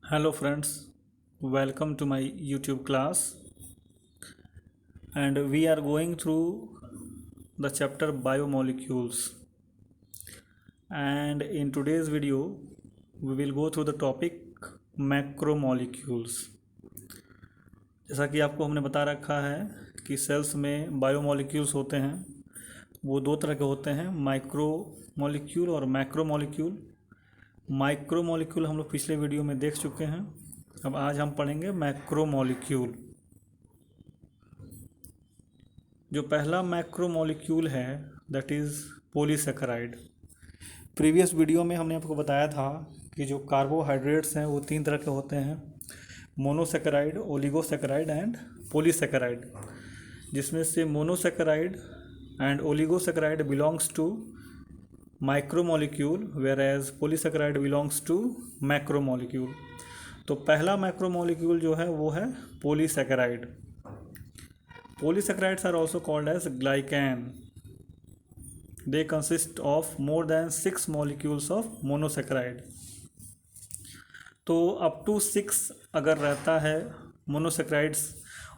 Hello friends, welcome to my YouTube class, and we are going through the chapter biomolecules. And in today's video we will go through the topic macromolecules. जैसा कि आपको हमने बता रखा है कि sales में बायोमोलिक्यूल्स होते हैं, वो दो तरह के होते हैं, माइक्रो मॉलिक्यूल और मैक्रो मॉलिक्यूल। माइक्रो मॉलिक्यूल हम लोग पिछले वीडियो में देख चुके हैं। अब आज हम पढ़ेंगे मैक्रो मॉलिक्यूल। जो पहला मैक्रो मॉलिक्यूल है that is polysaccharide. Previous video में हमने आपको बताया था कि जो कार्बोहाइड्रेट्स हैं वो तीन तरह के होते हैं, मोनोसेकेराइड, ओलिगोसेकेराइड एंड पॉलीसेकेराइड, जिसमें से monosaccharide and oligosaccharide belongs to micromolecule whereas polysaccharide belongs to macromolecule. तो पहला मैक्रोमोलिक्यूल जो है वो है polysaccharide. Polysaccharides are also called as glycan. They consist of more than 6 molecules of monosaccharide. तो up to 6 अगर रहता है मोनोसेक्राइड्स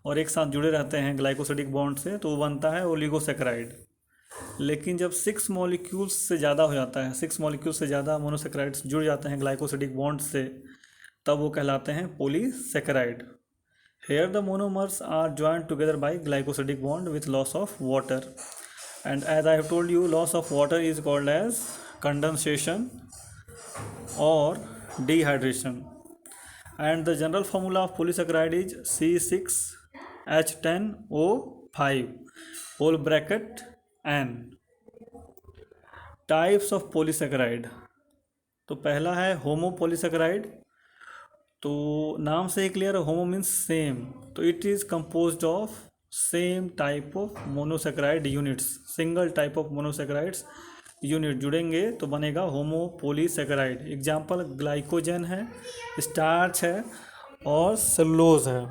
और एक साथ जुड़े रहते हैं ग्लाइकोसिडिक बॉन्ड से तो वो बनता है ओलिगोसेक्राइड। लेकिन जब 6 मॉलिक्यूल्स से ज़्यादा हो जाता है, 6 मॉलिक्यूल्स से ज़्यादा मोनोसेक्राइड्स जुड़ जाते हैं ग्लाइकोसिडिक बॉन्ड से, तब वो कहलाते हैं polysaccharide. Here the monomers are joined together by glycosidic bond with loss of water, and as I have told you, loss of water is called as condensation or dehydration. And the general formula of polysaccharide is C6H10O5 whole bracket N. Types of polysaccharide. तो पहला है होमोपोलीसेकेराइड। तो नाम से ही clear है, homo means same, तो it is composed of same type of monosaccharide units. Single type of monosaccharides unit जुड़ेंगे तो बनेगा होमोपोलीसेकेराइड। एग्जाम्पल ग्लाइकोजन है, स्टार्च है और सेलुलोज है।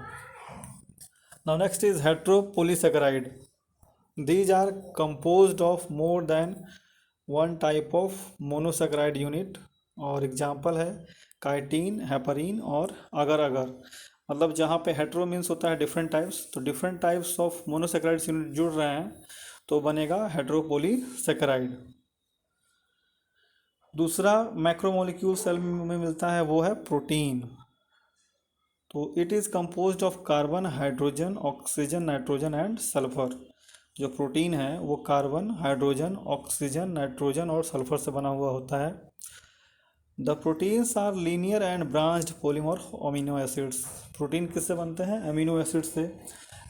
Now next is heteropolysaccharide. These are composed of more than one type of monosaccharide unit, और example है chitin, heparin और अगर अगर। मतलब जहाँ पे हेट्रो मीन्स होता है डिफरेंट टाइप्स, तो different types of monosaccharides unit जुड़ रहे हैं तो बनेगा हेट्रोपोलीसेकेराइड। दूसरा मैक्रोमोलिक्यूल सेल में मिलता है वो है प्रोटीन। तो it is composed of carbon, hydrogen, oxygen, nitrogen and sulphur. जो प्रोटीन है वो कार्बन, हाइड्रोजन, ऑक्सीजन, नाइट्रोजन और सल्फर से बना हुआ होता है। The proteins are linear and branched polymer amino acids. Protein किससे बनते हैं? अमीनो एसिड से।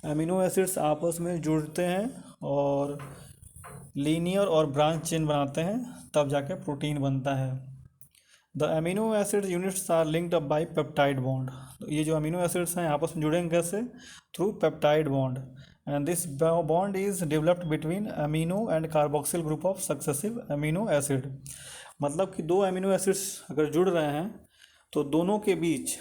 अमीनो एसिड्स आपस में जुड़ते हैं और लीनियर और ब्रांच चेन बनाते हैं, तब जाके प्रोटीन बनता है। The amino acid units are linked up by peptide bond. तो ये जो अमीनो एसिड्स हैं आपस में जुड़ेंगे कैसे? Through peptide bond, and this bond is developed between amino and carboxyl group of successive amino acid. मतलब कि दो अमीनो एसिड्स अगर जुड़ रहे हैं तो दोनों के बीच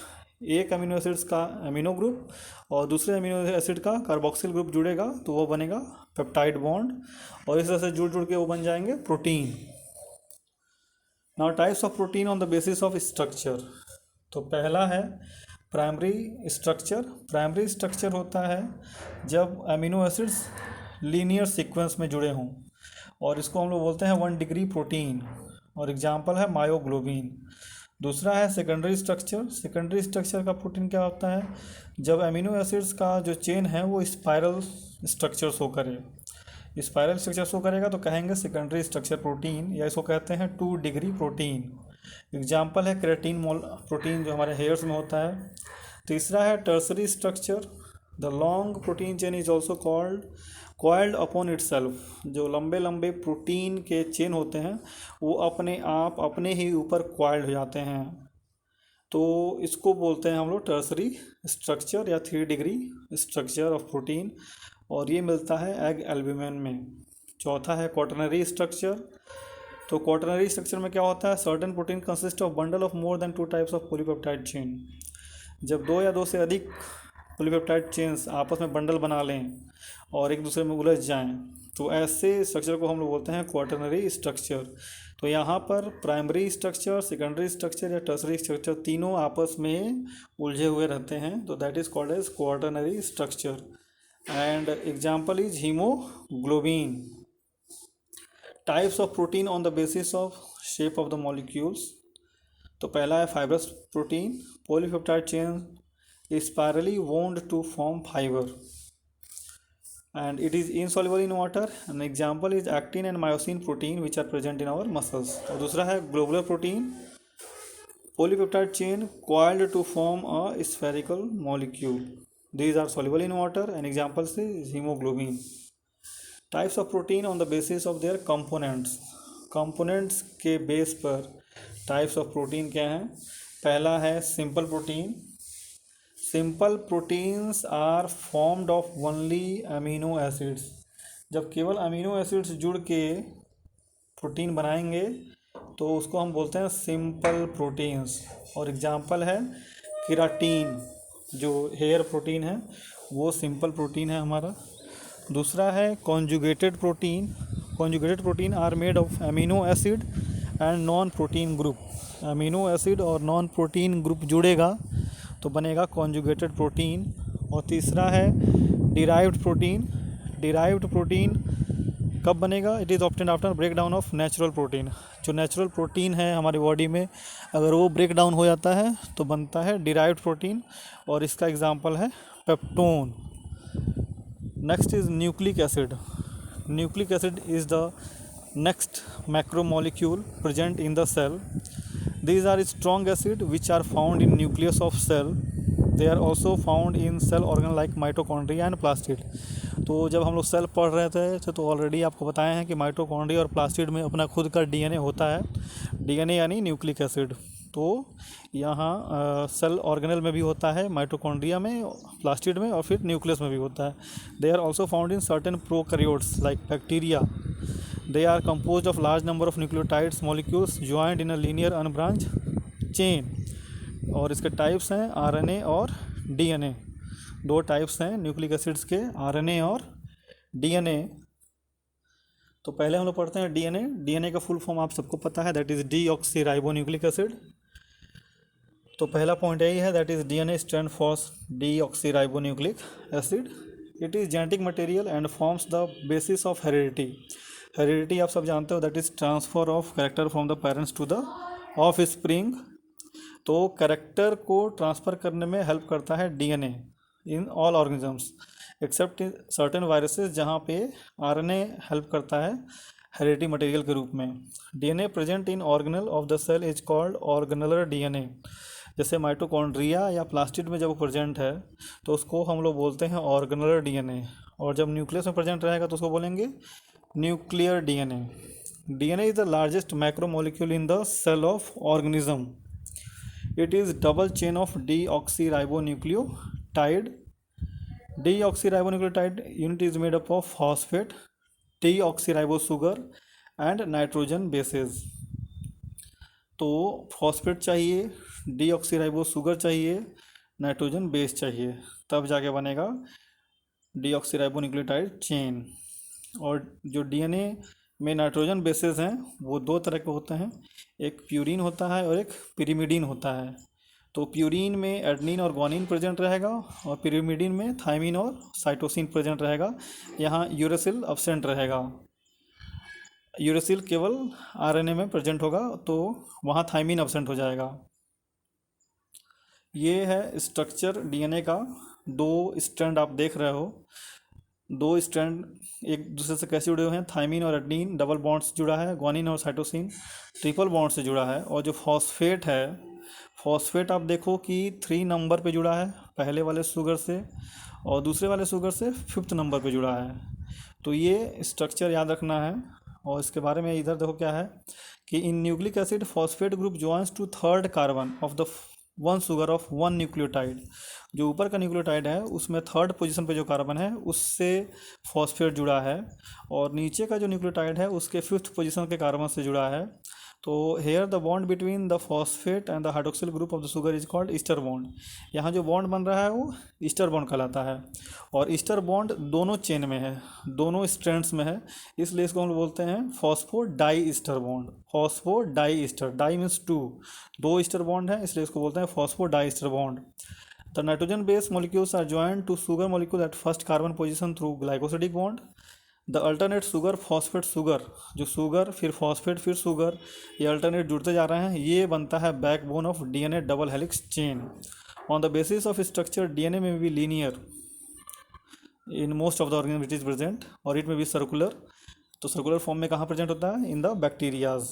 एक अमीनो एसिड्स का अमीनो ग्रुप और दूसरे अमीनो एसिड का कार्बोक्सिल ग्रुप जुड़ेगा तो वो बनेगा पेप्टाइड बॉन्ड, और इस तरह से जुड़ जुड़ के वो बन जाएंगे protein. Now types of protein on the basis of structure. तो पहला है प्राइमरी स्ट्रक्चर। प्राइमरी स्ट्रक्चर होता है जब अमीनो एसिड्स लीनियर सीक्वेंस में जुड़े हों, और इसको हम लोग बोलते हैं 1 डिग्री प्रोटीन, और एग्जाम्पल है मायोग्लोबिन। दूसरा है सेकेंडरी स्ट्रक्चर। सेकेंडरी स्ट्रक्चर का प्रोटीन क्या होता है? जब अमीनो एसिड्स का जो चेन है वो स्पाइरल स्ट्रक्चर शो करे। स्पाइरल स्ट्रक्चर शो करेगा तो कहेंगे सेकेंडरी स्ट्रक्चर प्रोटीन, या इसको कहते हैं 2 डिग्री प्रोटीन। एग्जाम्पल है क्रेटीन प्रोटीन जो हमारे हेयर्स में होता है। तीसरा है tertiary structure. The long protein chain is also called coiled upon itself. जो लंबे लंबे प्रोटीन के चेन होते हैं वो अपने आप अपने ही ऊपर कॉइल्ड हो जाते हैं, तो इसको बोलते हैं हम लोग टर्सरी स्ट्रक्चर या 3 डिग्री स्ट्रक्चर ऑफ प्रोटीन, और ये मिलता है एग एल्ब्यूमिन में। चौथा है क्वाटरनरी स्ट्रक्चर। तो क्वाटरनरी स्ट्रक्चर में क्या होता है? Certain protein consist of bundle of more then 2 types of polypeptide chain. जब 2 या 2 से अधिक पॉलीपेप्टाइड चेन्स आपस में बंडल बना लें और एक दूसरे में उलझ जाएं तो ऐसे स्ट्रक्चर को हम लोग बोलते हैं क्वाटरनरी स्ट्रक्चर। तो यहाँ पर प्राइमरी स्ट्रक्चर, सेकेंडरी स्ट्रक्चर या टर्सरी स्ट्रक्चर तीनों आपस में उलझे हुए रहते हैं, तो that is called as quaternary structure. And example is haemoglobin. Types of protein on the basis of shape of the molecules. तो पहला है fibrous protein, polypeptide chain spirally wound to form fibre and it is insoluble in water. An example is actin and myosin protein which are present in our muscles. और दूसरा है globular protein, polypeptide chain coiled to form a spherical molecule. These are soluble in water and examples is hemoglobin. Types of protein on the basis of their components. Components के base पर types of protein क्या हैं? पहला है simple protein. Simple proteins are formed of only amino acids. जब केवल amino acids जुड़ के प्रोटीन बनाएंगे तो उसको हम बोलते हैं सिंपल प्रोटीन्स। और एग्जांपल है केराटीन, जो हेयर प्रोटीन है वो सिंपल प्रोटीन है हमारा। दूसरा है conjugated protein. Conjugated protein are made of amino acid and non protein group. Amino acid और नॉन प्रोटीन ग्रुप जुड़ेगा तो बनेगा कॉन्जुगेटेड प्रोटीन। और तीसरा है डिराइव्ड प्रोटीन। डिराइव्ड प्रोटीन कब बनेगा? It is obtained after break down of natural protein. जो नेचुरल प्रोटीन है हमारी बॉडी में, अगर वो ब्रेक डाउन हो जाता है तो बनता है डिराइव्ड प्रोटीन, और इसका एग्जांपल है peptone. Next is nucleic acid. Nucleic acid is the next macromolecule present in the cell. These are strong acid which are found in nucleus of cell. They are also found in cell organ like mitochondria and plastid. तो जब हम लोग cell पढ़ रहे थे तो already आपको बताए हैं कि माइटोकॉन्ड्रिया और प्लास्टिड में अपना खुद का डीएनए होता है। डीएनए यानी न्यूक्लिक एसिड। तो यहाँ सेल ऑर्गेनल में भी होता है, माइटोकॉन्ड्रिया में, प्लास्टिड में, और फिर न्यूक्लियस में भी होता है। They are also found in certain prokaryotes like bacteria. They are composed of large number of nucleotides molecules joined in a linear unbranched chain. और इसके टाइप्स हैं आरएनए और डीएनए। दो टाइप्स हैं न्यूक्लिक एसिड्स के, आरएनए और DNA. तो पहले हम लोग पढ़ते हैं डीएनए। डीएनए का फुल फॉर्म आप सबको पता है, दैट इज डीऑक्सीराइबोन्यूक्लिक एसिड। तो पहला पॉइंट यही है, that is DNA stand for deoxyribonucleic acid. It is genetic material and forms the basis of heredity. Heredity आप सब जानते हो, that is transfer of character from the parents to the offspring. तो character को transfer करने में help करता है DNA in all organisms except certain viruses, जहाँ पे आरएनए हेल्प करता है हेरिडिटी मटेरियल के रूप में। DNA present in organelle of the cell is called organellar DNA. जैसे माइटोकॉन्ड्रिया या प्लास्टिड में जब वो प्रेजेंट है तो उसको हम लोग बोलते हैं ऑर्गेनलर डीएनए, और जब न्यूक्लियस में प्रेजेंट रहेगा तो उसको बोलेंगे nuclear DNA. DNA is the largest macromolecule in the cell of organism. It is double chain of deoxyribonucleotide. Deoxyribonucleotide unit is made up of phosphate, deoxyribo sugar and nitrogen bases. तो phosphate चाहिए, deoxyribo sugar चाहिए, nitrogen base चाहिए, तब जाके बनेगा deoxyribonucleotide chain. और जो DNA में नाइट्रोजन बेसेस हैं वो दो तरह के होते हैं, एक प्यूरीन होता है और एक पिरिमिडीन होता है। तो प्यूरीन में एडनिन और ग्वानिन प्रेजेंट रहेगा और पिरिमिडीन में थायमिन और साइटोसिन प्रेजेंट रहेगा। यहाँ यूरेसिल अब्सेंट रहेगा। यूरेसिल केवल आरएनए में प्रेजेंट होगा, तो वहाँ थायमिन अब्सेंट हो जाएगा। ये है स्ट्रक्चर डीएनए का। दो स्ट्रैंड आप देख रहे हो, दो स्ट्रैंड एक दूसरे से कैसे जुड़े हुए हैं? थायमिन और एडनिन डबल बॉन्ड से जुड़ा है, ग्वानिन और साइटोसिन ट्रिपल बॉन्ड से जुड़ा है। और जो फॉस्फेट है, फॉस्फेट आप देखो कि 3 नंबर पे जुड़ा है पहले वाले शुगर से, और दूसरे वाले शुगर से 5th नंबर पे जुड़ा है। तो ये स्ट्रक्चर याद रखना है। और इसके बारे में इधर देखो क्या है कि in nucleic acid phosphate group joins to 3rd carbon of the 1 sugar of 1 nucleotide. जो ऊपर का न्यूक्लियोटाइड है उसमें 3rd पोजीशन पे जो कार्बन है उससे फॉस्फेट जुड़ा है, और नीचे का जो न्यूक्लियोटाइड है उसके 5th पोजीशन के कार्बन से जुड़ा है। तो here the bond between the phosphate and the hydroxyl group of the sugar is called ester bond. यहाँ जो बॉन्ड बन रहा है वो ईस्टर बॉन्ड कहलाता है, और ईस्टर बॉन्ड दोनों चेन में है, दोनों स्ट्रैंड्स में है, इसलिए इसको हम लोग बोलते हैं phosphodiester bond. Phosphodiester, di means two, दो ईस्टर बॉन्ड है, इसलिए इसको बोलते हैं phosphodiester bond. The nitrogen based molecules are joined to sugar molecule at first carbon position through glycosidic bond. The alternate sugar phosphate sugar, जो sugar फिर phosphate फिर sugar, ये अल्टरनेट जुड़ते जा रहे हैं, ये बनता है backbone of DNA double helix chain. On the basis of structure DNA may be linear in most of the organism which is present, और इट में बी सर्कुलर। तो सर्कुलर फॉर्म में कहाँ प्रेजेंट होता है? In the bacterias.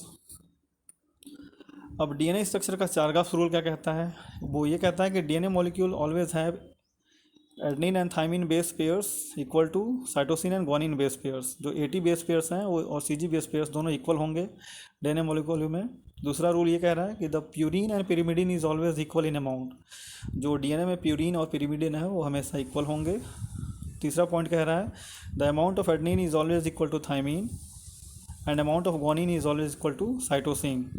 अब DNA structure का Chargaff rule क्या कहता है? वो ये कहता है कि DNA molecule always have adenine and thymine base pairs equal to cytosine and guanine base pairs. जो 80 बेस पेयर्स हैं वो और सीजी बेस पेयर्स दोनों इक्वल होंगे डीएनए मॉलिक्यूल में। दूसरा रूल ये कह रहा है कि the purine and pyrimidine is always equal in amount. जो डीएनए में प्यूरिन और पिरिमिडिन है वो हमेशा इक्वल होंगे। तीसरा पॉइंट कह रहा है the amount of adenine is always equal to thymine and amount of guanine is always equal to cytosine.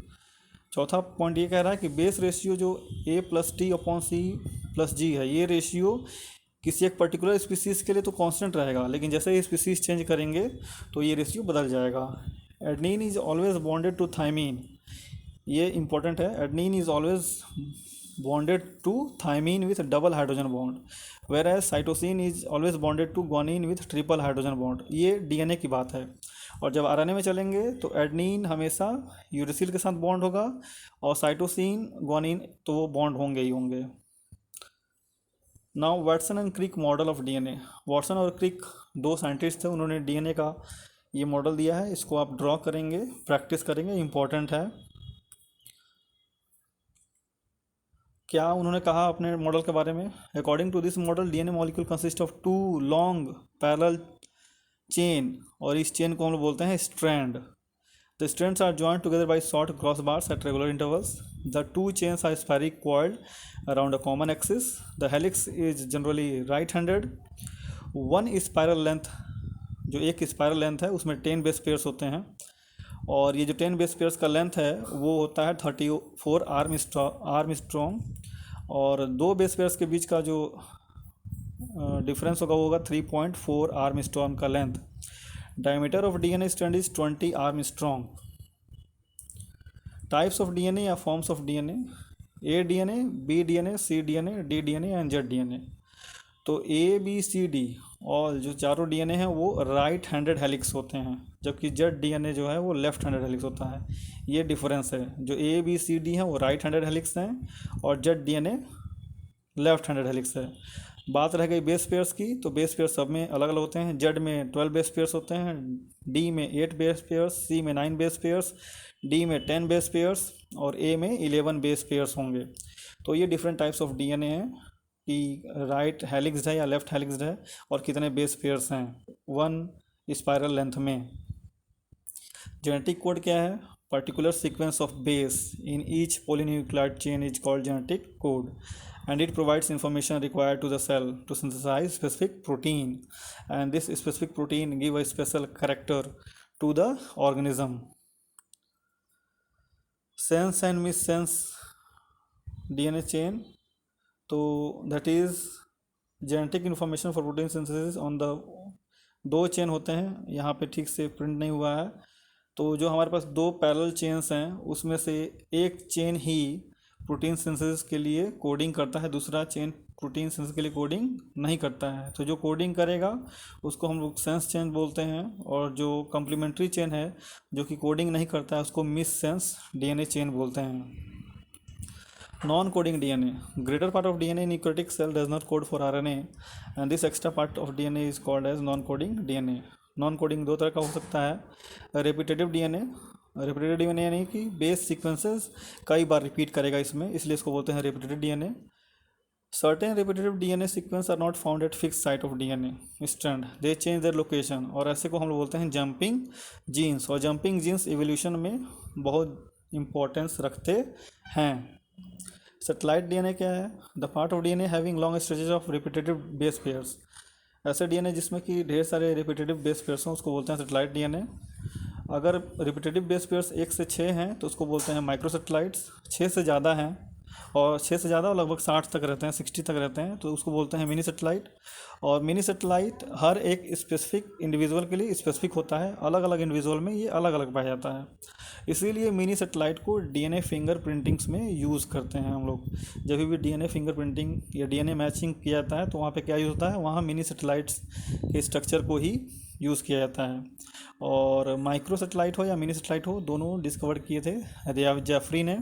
चौथा पॉइंट ये कह रहा है कि बेस रेशियो जो A+T/C+G है, ये रेशियो किसी एक पर्टिकुलर स्पीसीज़ के लिए तो कांस्टेंट रहेगा, लेकिन जैसे ही स्पीसीज़ चेंज करेंगे तो ये रेशियो बदल जाएगा। Adenine is always bonded to thymine, ये इंपॉर्टेंट है, adenine is always bonded to thymine with double hydrogen bond, whereas cytosine is always bonded to guanine with triple hydrogen bond. ये DNA की बात है। और जब आरएनए में चलेंगे तो एडनिन हमेशा यूरेसिल के साथ बॉन्ड होगा, और साइटोसिन ग्वानिन तो वो बॉन्ड होंगे ही होंगे। Now Watson and Crick model of DNA. Watson और क्रिक दो साइंटिस्ट थे, उन्होंने डीएनए का ये मॉडल दिया है, इसको आप ड्रॉ करेंगे, प्रैक्टिस करेंगे, इम्पॉर्टेंट है। क्या उन्होंने कहा अपने मॉडल के बारे में? According to this model DNA molecule consist of two long parallel chain, और इस चेन को हम लोग बोलते हैं strand. The strands are joined together by short cross bars at regular intervals. The two chains are spheric coiled around a common axis. The helix is generally right-handed. One spiral length, जो एक spiral length है उसमें 10 base pairs होते हैं, और ये जो 10 base pairs का लेंथ है वो होता है 34 आर्म स्ट्रॉन्ग, और दो बेस पेयर्स के बीच का जो डिफरेंस होगा वो होगा 3.4 आर्म स्ट्रॉन्ग का length. Diameter of DNA strand is 20 angstrom. Types of DNA या forms of DNA: A DNA, B DNA, C DNA, D DNA and Z DNA. तो ए बी सी डी और जो चारों DNA हैं वो right handed helix होते हैं, जबकि जेड डीएनए जो है वो लेफ्ट हैंडेड हेलिक्स होता है। ये डिफरेंस है, जो ए बी सी डी हैं वो राइट हैंडेड हेलिक्स हैं और Z DNA left handed helix है। बात रह गई बेस पेयर्स की, तो बेस पेयर सब में अलग अलग होते हैं। जेड में 12 बेस पेयर्स होते हैं, डी में 8 बेस पेयर्स, सी में 9 बेस पेयर्स, डी में 10 बेस पेयर्स और ए में 11 बेस पेयर्स होंगे। तो ये डिफरेंट टाइप्स ऑफ डीएनए हैं कि राइट हेलिक्स है या लेफ्ट हेलिक्स है और कितने बेस पेयर्स हैं 1 स्पाइरल लेंथ में। जेनेटिक कोड क्या है? Particular sequence of base in each polynucleotide chain is called genetic code, and it provides information required to the cell to synthesize specific protein, and this specific protein give a special character to the organism. Sense and missense DNA chain, तो that is genetic information for protein synthesis on the, दो chain होते हैं, यहाँ पे ठीक से print नहीं हुआ है। तो जो हमारे पास दो पैरेलल चेन्स हैं उसमें से एक चेन ही प्रोटीन सिंथेसिस के लिए कोडिंग करता है, दूसरा चेन प्रोटीन सिंथेसिस के लिए कोडिंग नहीं करता है। तो जो कोडिंग करेगा उसको हम लोग सेंस चेन बोलते हैं, और जो कम्प्लीमेंट्री चेन है जो कि कोडिंग नहीं करता है उसको मिस सेंस डीएनए चेन बोलते हैं। Non coding DNA: greater part of DNA in eukaryotic cell does not code for RNA and this extra part of DNA is called as non coding DNA. Non coding दो तरह का हो सकता है। Repetitive DNA, repetitive DNA यानी कि base sequences कई बार repeat करेगा इसमें, इसलिए इसको बोलते हैं repetitive DNA. Certain repetitive DNA sequence are not found at fix site of DNA strand, they change their location, और ऐसे को हम लोग बोलते हैं जंपिंग जीन्स, और जंपिंग जीन्स एवोल्यूशन में बहुत इंपॉर्टेंस रखते हैं। सेटेलाइट डीएनए क्या है? The part of DNA having long stretches of repetitive base pairs, ऐसे डीएनए जिसमें कि ढेर सारे रिपीटेटिव बेस पेयर्स हों उसको बोलते हैं सेटेलाइट डीएनए। अगर रिपीटेटिव बेस पेयर्स 1 से 6 हैं तो उसको बोलते हैं माइक्रो सैटेलाइट्स। 6 से ज़्यादा हैं और 6 से ज़्यादा लगभग 60 तक रहते हैं, 60 तक रहते हैं, तो उसको बोलते हैं मिनी सैटेलाइट। और मिनी सैटेलाइट हर एक स्पेसिफिक इंडिविजुअल के लिए स्पेसिफिक होता है, अलग अलग इंडिविजुअल में ये अलग अलग पाया जाता है। इसीलिए मिनी सैटेलाइट को डीएनए फिंगर प्रिंटिंग्स में यूज़ करते हैं हम लोग। जब भी डीएनए फिंगर प्रिंटिंग या डीएनए मैचिंग किया जाता है तो वहाँ पे क्या यूज़ होता है, वहाँ मिनी सैटेलाइट्स के स्ट्रक्चर को ही यूज़ किया जाता है। और माइक्रो सैटेलाइट हो या मिनी सैटेलाइट हो, दोनों डिस्कवर किए थे जेफरी ने।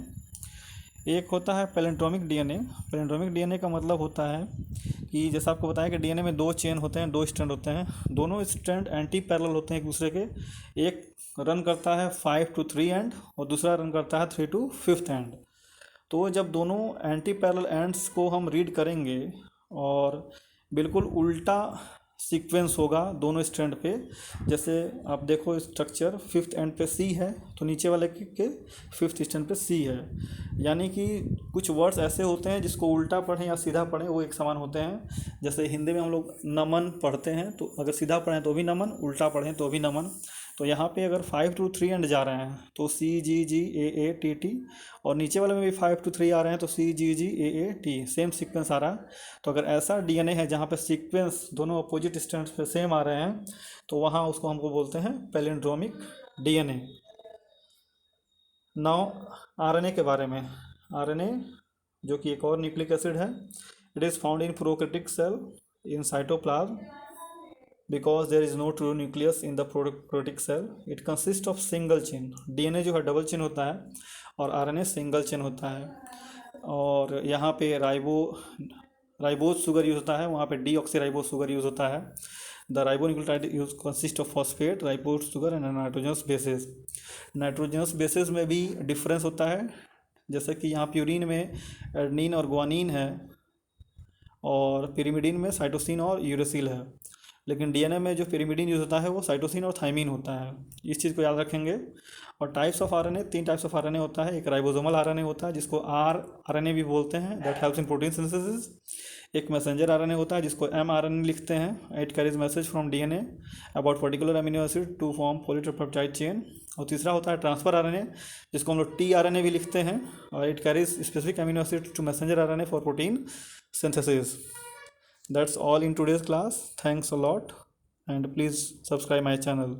एक होता है पैलिंड्रोमिक डीएनए। पैलिंड्रोमिक डीएनए का मतलब होता है कि जैसा आपको बताया कि डीएनए में 2 चेन होते हैं, 2 स्ट्रैंड होते हैं, दोनों स्ट्रैंड एंटी पैरेलल होते हैं एक दूसरे के। एक रन करता है 5 to 3 एंड और दूसरा रन करता है 3 to 5th एंड। तो जब दोनों एंटी पैरेलल एंड्स को हम रीड करेंगे और बिल्कुल उल्टा सीक्वेंस होगा दोनों स्ट्रैंड पे, जैसे आप देखो स्ट्रक्चर 5th एंड पे सी है तो नीचे वाले के 5th स्ट्रैंड पे सी है। यानी कि कुछ वर्ड्स ऐसे होते हैं जिसको उल्टा पढ़ें या सीधा पढ़ें वो एक समान होते हैं। जैसे हिंदी में हम लोग नमन पढ़ते हैं तो अगर सीधा पढ़ें तो भी नमन, उल्टा पढ़ें तो भी नमन। तो यहाँ पे अगर 5 to 3 एंड जा रहे हैं तो CGGAATT, और नीचे वाले में भी 5 to 3 आ रहे हैं तो CGGAAT, सेम सीक्वेंस आ रहा है। तो अगर ऐसा डीएनए है जहाँ पे सीक्वेंस दोनों अपोजिट स्ट्रैंड्स पे सेम आ रहे हैं तो वहाँ उसको हमको बोलते हैं पैलिंड्रोमिक डीएनए। नाउ आरएनए के बारे में। आरएनए जो कि एक और न्यूक्लिक एसिड है, it is found in prokaryotic cell in cytoplasm because there is no true nucleus in the prokaryotic cell. It consists of single chain. DNA जो है डबल चेन होता है और आरएनए सिंगल चेन होता है। और यहाँ पे राइबोज शुगर यूज होता है, वहाँ पे डीऑक्सीराइबोज शुगर यूज होता है। The ribonucleotide use consist of phosphate, ribose sugar and nitrogenous bases. Nitrogenous bases में भी डिफरेंस होता है, जैसे कि यहाँ प्यूरिन में एडनिन और ग्वानिन है और पिरिमिडिन में साइटोसिन और यूरेसिल है। लेकिन डीएनए में जो पिरिमिडिन यूज होता है वो साइटोसिन और थाइमिन होता है, इस चीज़ को याद रखेंगे। और types of RNA, 3 types of RNA होता है। एक राइबोसोमल आरएनए होता है जिसको आरएनए भी बोलते हैं, that helps in protein synthesis. एक मैसेंजर आरएनए होता है जिसको mRNA लिखते हैं, it carries message from DNA about particular amino acid to form polypeptide chain. और तीसरा होता है ट्रांसफर आरएनए जिसको हम लोग tRNA भी लिखते हैं, और it carries specific amino acid to messenger RNA for protein synthesis. That's all in today's class. Thanks a lot and please subscribe my channel.